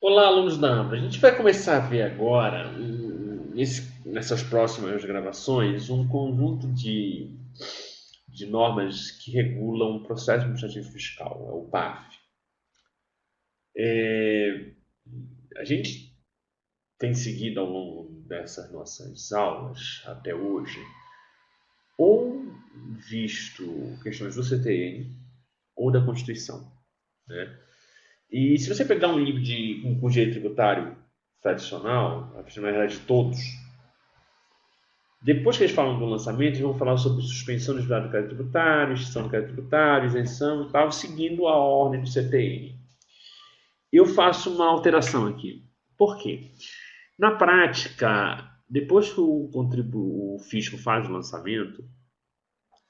Olá, alunos da Ambra. A gente vai começar a ver agora, nessas próximas gravações, um conjunto de normas que regulam o processo administrativo fiscal, é o PAF. A gente tem seguido ao longo dessas nossas aulas até hoje, ou visto questões do CTN ou da Constituição, né? E se você pegar um livro de um curso de direito tributário tradicional, na verdade todos, depois que eles falam do lançamento, eles vão falar sobre suspensão de do crédito tributário, extinção do crédito tributário, isenção e tal, seguindo a ordem do CTN. Eu faço uma alteração aqui. Por quê? Na prática, depois que o fisco faz o lançamento,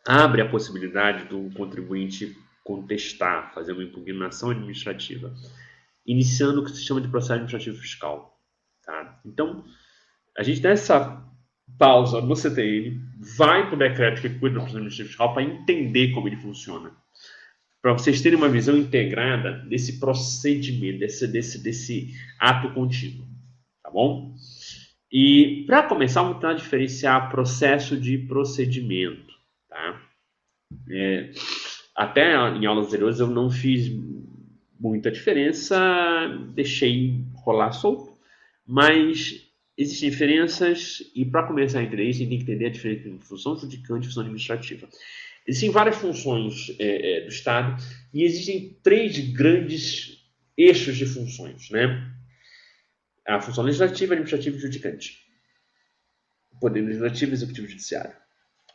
abre a possibilidade do contribuinte contestar, fazer uma impugnação administrativa, iniciando o que se chama de processo administrativo fiscal. Tá? Então, a gente nessa pausa no CTN, vai para o decreto que cuida do processo administrativo fiscal para entender como ele funciona. Para vocês terem uma visão integrada desse procedimento, desse ato contínuo. Tá bom? E para começar, vamos tentar diferenciar processo de procedimento. Tá? Até em aulas anteriores eu não fiz muita diferença, deixei rolar solto, mas existem diferenças e para começar a entender isso, a gente tem que entender a diferença entre função judicante e função administrativa. Existem várias funções do Estado e existem três grandes eixos de funções, né? A função legislativa, administrativa e judicante. O poder legislativo, executivo e judiciário.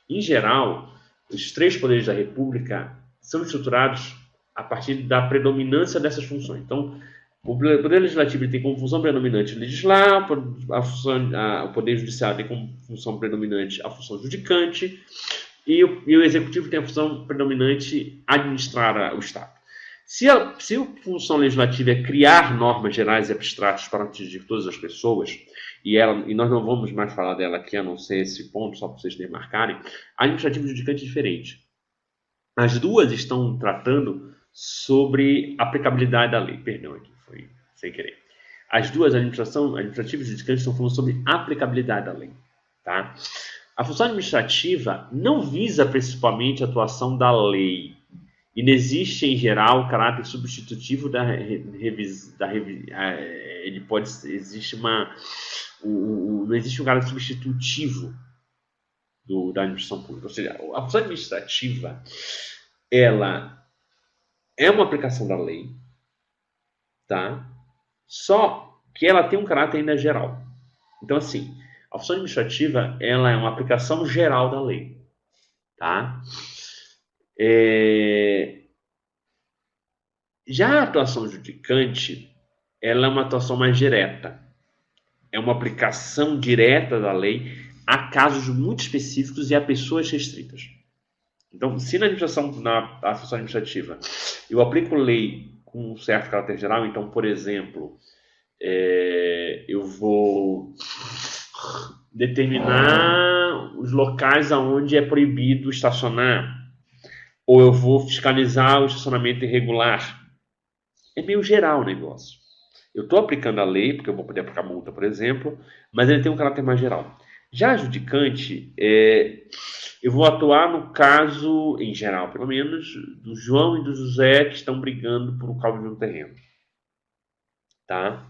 Em geral, os três poderes da República são estruturados a partir da predominância dessas funções. Então, o Poder Legislativo tem como função predominante legislar, o Poder Judiciário tem como função predominante a função judicante, e o Executivo tem a função predominante administrar o Estado. Se a função legislativa é criar normas gerais e abstratas para atingir todas as pessoas, e nós não vamos mais falar dela aqui, a não ser esse ponto, só para vocês demarcarem, a administrativa e judicante é diferente. As duas estão tratando sobre aplicabilidade da lei. Perdão, aqui foi sem querer. As duas, administrativa e judicante, estão falando sobre aplicabilidade da lei. Tá? A função administrativa não visa principalmente a atuação da lei. E não existe, em geral, o caráter substitutivo ele pode. Existe uma. Não existe um caráter substitutivo da administração pública. Ou seja, a função administrativa ela é uma aplicação da lei, tá? Só que ela tem um caráter ainda geral. Então, assim, a função administrativa ela é uma aplicação geral da lei, tá? Já a atuação judicante, ela é uma atuação mais direta. É uma aplicação direta da lei a casos muito específicos e a pessoas restritas. Então, se na função administrativa, eu aplico lei com um certo caráter geral, então, por exemplo, eu vou determinar os locais onde é proibido estacionar, ou eu vou fiscalizar o estacionamento irregular. É meio geral o negócio. Eu estou aplicando a lei, porque eu vou poder aplicar multa, por exemplo, mas ele tem um caráter mais geral. Já a judicante, eu vou atuar no caso, em geral pelo menos, do João e do José que estão brigando por um causa de um terreno. Tá?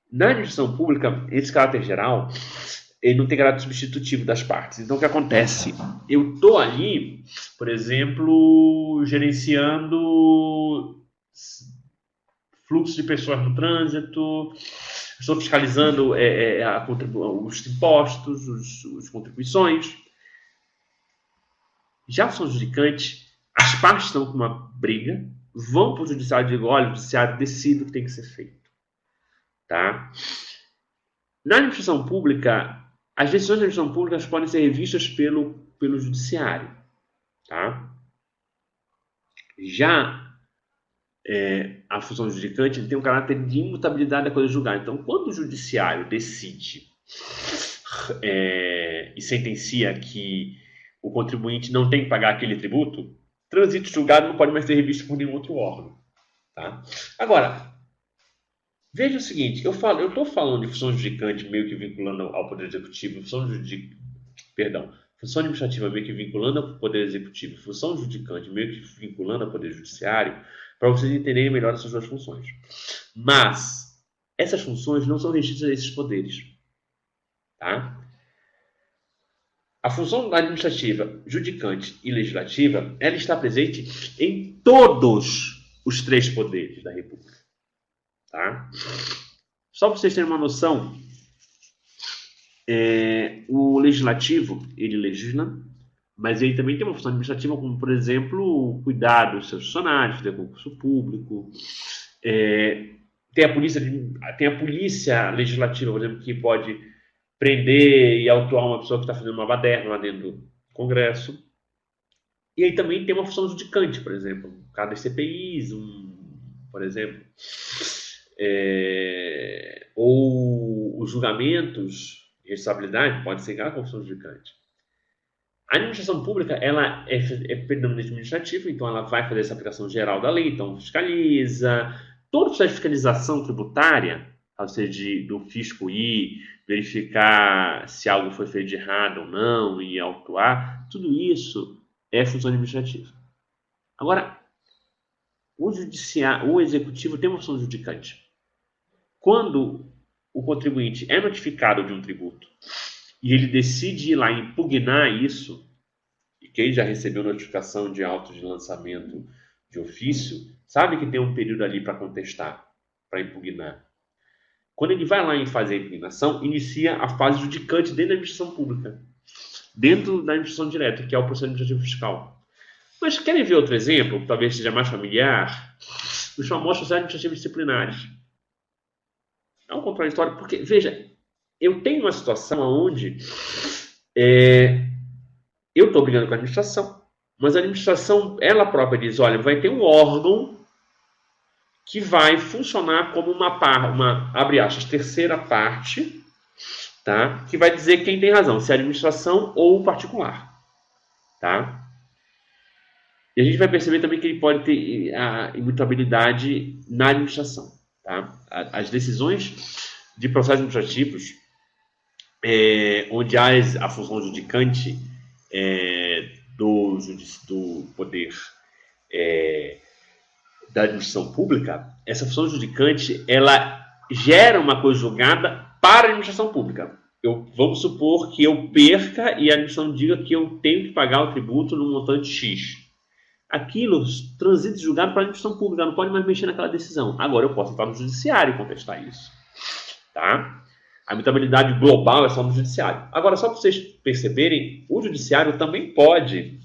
Na administração pública, esse caráter geral, ele não tem caráter substitutivo das partes. Então, o que acontece? Eu estou ali, por exemplo, gerenciando fluxo de pessoas no trânsito, estou fiscalizando os impostos, as contribuições. Já a função judicante, as partes estão com uma briga, vão para o judiciário e dizem, olha, o judiciário decide o que tem que ser feito. Tá? Na administração pública, as decisões da administração pública podem ser revistas pelo judiciário. Tá? Já a função judicante tem um caráter de imutabilidade da coisa julgada. Então, quando o judiciário decide e sentencia que o contribuinte não tem que pagar aquele tributo, transito julgado não pode mais ser revisto por nenhum outro órgão. Tá? Agora, Veja o seguinte, eu estou falando de função judicante meio que vinculando ao Poder Executivo, função administrativa meio que vinculando ao Poder Executivo, função judicante meio que vinculando ao Poder Judiciário, para vocês entenderem melhor essas duas funções. Mas essas funções não são restritas a esses poderes. Tá? A função administrativa, judicante e legislativa, ela está presente em todos os três poderes da República. Tá? Só para vocês terem uma noção, o legislativo, ele legisla, mas ele também tem uma função administrativa, como, por exemplo, cuidar dos seus funcionários, fazer concurso público. Tem a polícia legislativa, por exemplo, que pode prender e autuar uma pessoa que está fazendo uma baderna lá dentro do Congresso. E aí também tem uma função judicante, por exemplo, no caso das CPIs, por exemplo. Ou os julgamentos de responsabilidade pode ser aquela função judicante. A administração pública ela é predominantemente administrativa, então ela vai fazer essa aplicação geral da lei, então fiscaliza. Todo o processo de fiscalização tributária, ou seja, do fisco ir, verificar se algo foi feito de errado ou não e autuar, tudo isso é função administrativa. Agora, o executivo tem uma função judicante. Quando o contribuinte é notificado de um tributo e ele decide ir lá impugnar isso, e quem já recebeu notificação de auto de lançamento de ofício, sabe que tem um período ali para contestar, para impugnar. Quando ele vai lá e faz a impugnação, inicia a fase judicante dentro da administração pública, dentro da administração direta, que é o processo administrativo fiscal. Mas querem ver outro exemplo, que talvez seja mais familiar? Os famosos processos administrativos disciplinares. É um contraditório, porque, veja, eu tenho uma situação onde eu estou brigando com a administração, mas a administração, ela própria diz, olha, vai ter um órgão que vai funcionar como uma abre aspas, terceira parte, tá? Que vai dizer quem tem razão, se é a administração ou o particular. Tá? E a gente vai perceber também que ele pode ter a imutabilidade na administração. Tá? As decisões de processos administrativos, onde há a função judicante do poder da administração pública, essa função judicante ela gera uma coisa julgada para a administração pública. Vamos supor que eu perca e a administração diga que eu tenho que pagar o tributo no montante X. Aquilo transita julgado para a administração pública, não pode mais mexer naquela decisão. Agora eu posso entrar no judiciário e contestar isso. Tá? A imutabilidade global é só no judiciário. Agora, só para vocês perceberem, o judiciário também pode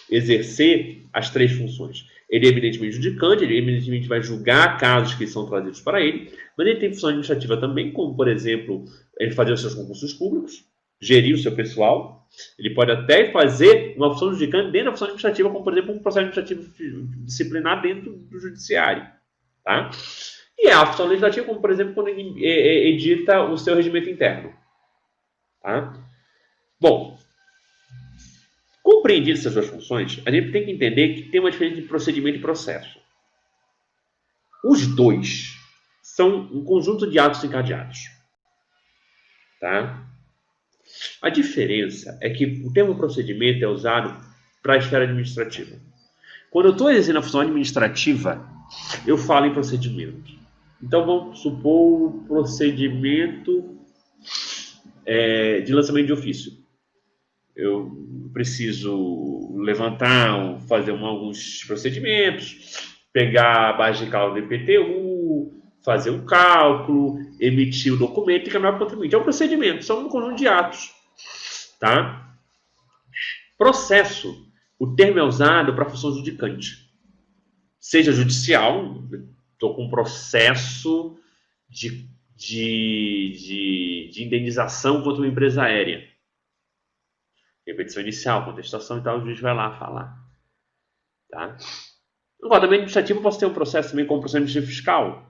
exercer as três funções. Ele é evidentemente judicante, ele evidentemente vai julgar casos que são trazidos para ele, mas ele tem função administrativa também, como, por exemplo, ele fazer os seus concursos públicos, gerir o seu pessoal. Ele pode até fazer uma função judicante dentro da função administrativa, como, por exemplo, um processo administrativo disciplinar dentro do judiciário. Tá? E a função legislativa, como, por exemplo, quando ele edita o seu regimento interno. Tá? Bom, compreendidas essas duas funções, a gente tem que entender que tem uma diferença de procedimento e processo. Os dois são um conjunto de atos encadeados. Tá? A diferença é que o termo procedimento é usado para a esfera administrativa. Quando eu estou exercendo a função administrativa, eu falo em procedimento. Então, vamos supor o procedimento de lançamento de ofício. Eu preciso levantar, fazer alguns procedimentos, pegar a base de cálculo do IPTU, fazer um cálculo, emitir o documento e encaminhar para o contribuinte. É um procedimento, são um conjunto de atos. Tá? Processo. O termo é usado para a função judicante. Seja judicial, estou com um processo de indenização contra uma empresa aérea. Repetição inicial, contestação e tal, o juiz vai lá falar. Tá? Agora, também administrativo, eu posso ter um processo também como processo administrativo fiscal.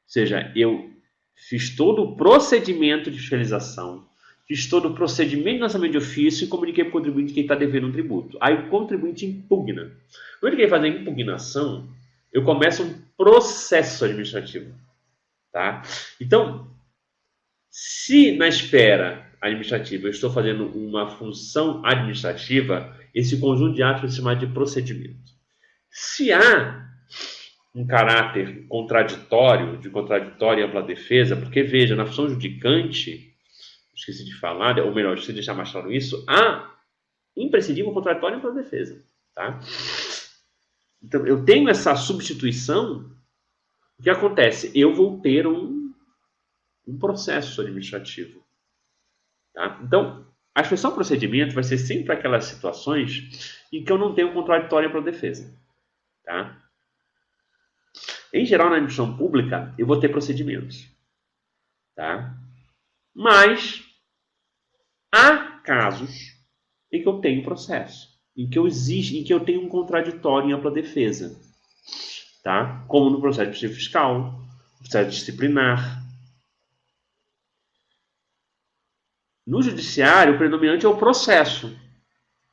Ou seja, eu fiz todo o procedimento de fiscalização, fiz todo o procedimento de lançamento de ofício e comuniquei para o contribuinte que ele está devendo um tributo. Aí o contribuinte impugna. Quando ele quer fazer a impugnação, eu começo um processo administrativo. Tá? Então, se na esfera administrativa eu estou fazendo uma função administrativa, esse conjunto de atos vai ser chamado de procedimento. Se há um caráter contraditório, de contraditória e ampla defesa, porque veja, na função judicante, esqueci de falar, ou melhor, esqueci de deixar mais claro isso, há imprescindível contraditório e ampla defesa. Tá? Então, eu tenho essa substituição, o que acontece? Eu vou ter um processo administrativo. Tá? Então, a expressão procedimento vai ser sempre aquelas situações em que eu não tenho contraditório para defesa. Tá? Em geral, na administração pública, eu vou ter procedimentos. Tá? Mas há casos em que eu tenho processo, em que eu tenho um contraditório em ampla defesa. Tá? Como no processo administrativo fiscal, processo disciplinar. No judiciário, o predominante é o processo.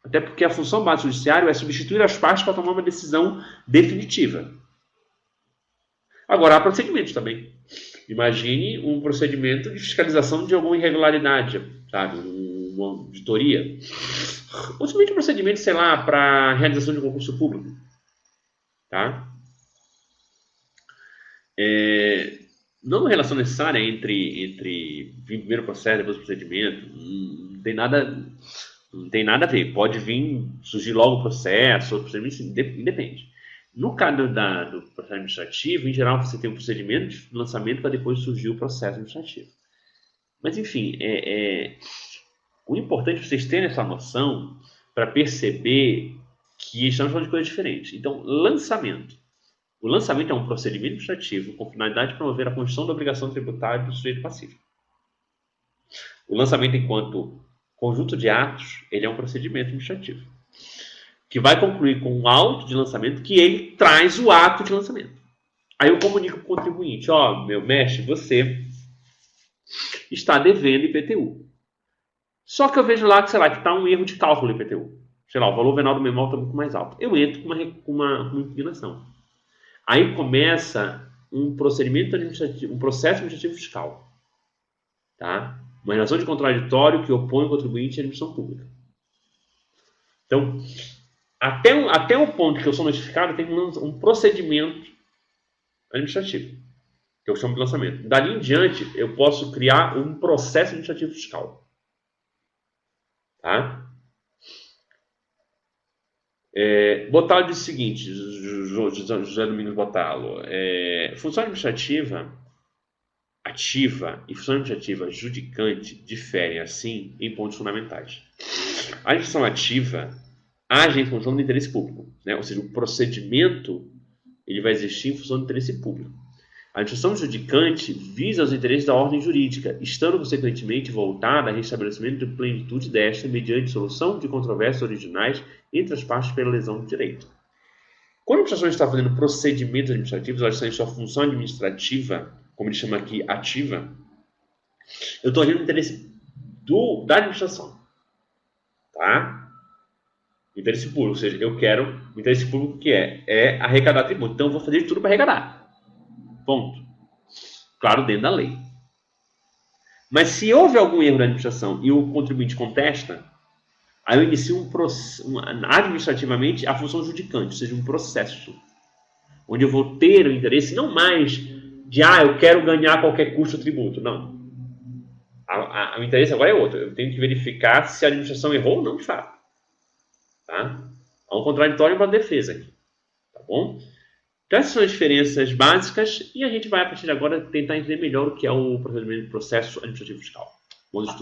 Até porque a função básica do judiciário é substituir as partes para tomar uma decisão definitiva. Agora, há procedimentos também. Imagine um procedimento de fiscalização de alguma irregularidade, sabe? Uma auditoria. Ou simplesmente um procedimento, sei lá, para realização de um concurso público. Tá? Não uma relação necessária entre primeiro processo e depois procedimento. Não tem nada a ver. Pode surgir logo o processo, outro procedimento, independe. No caso do processo administrativo, em geral, você tem um procedimento de lançamento para depois surgir o processo administrativo. Mas, enfim, o importante é vocês terem essa noção para perceber que estamos falando de coisas diferentes. Então, lançamento. O lançamento é um procedimento administrativo com finalidade de promover a constituição da obrigação tributária do sujeito pacífico. O lançamento, enquanto conjunto de atos, ele é um procedimento administrativo, que vai concluir com um auto de lançamento que ele traz o ato de lançamento. Aí eu comunico para o contribuinte, meu mestre, você está devendo IPTU. Só que eu vejo lá que, sei lá, que está um erro de cálculo do IPTU. Sei lá, o valor venal do memorial está muito mais alto. Eu entro com uma impugnação. Aí começa um procedimento administrativo, um processo administrativo fiscal. Tá? Uma relação de contraditório que opõe o contribuinte à administração pública. Então, até o ponto que eu sou notificado, tem um procedimento administrativo, que eu chamo de lançamento. Dali em diante, eu posso criar um processo administrativo fiscal. Tá? Botalho diz o seguinte, José Domingos Botalho, função administrativa ativa e função administrativa judicante diferem, assim, em pontos fundamentais. A administração ativa age em função do interesse público, né? Ou seja, o procedimento ele vai existir em função do interesse público. A administração judicante visa os interesses da ordem jurídica, estando consequentemente voltada ao restabelecimento de plenitude desta mediante solução de controvérsias originais entre as partes pela lesão do direito. Quando a administração está fazendo procedimentos administrativos, ela está em sua função administrativa, como ele chama aqui, ativa, eu estou agindo no interesse da administração. Tá? Interesse público, ou seja, eu quero o interesse público que é arrecadar tributo. Então eu vou fazer de tudo para arrecadar. Ponto. Claro, dentro da lei. Mas se houve algum erro na administração e o contribuinte contesta, aí eu inicio administrativamente a função judicante, ou seja, um processo, onde eu vou ter o interesse não mais de, eu quero ganhar a qualquer custo o tributo. Não. O interesse agora é outro. Eu tenho que verificar se a administração errou ou não, de fato. Tá? Há um contraditório para a defesa aqui. Tá bom? Então, essas são as diferenças básicas e a gente vai, a partir de agora, tentar entender melhor o que é o procedimento de processo administrativo fiscal. Bom estudo.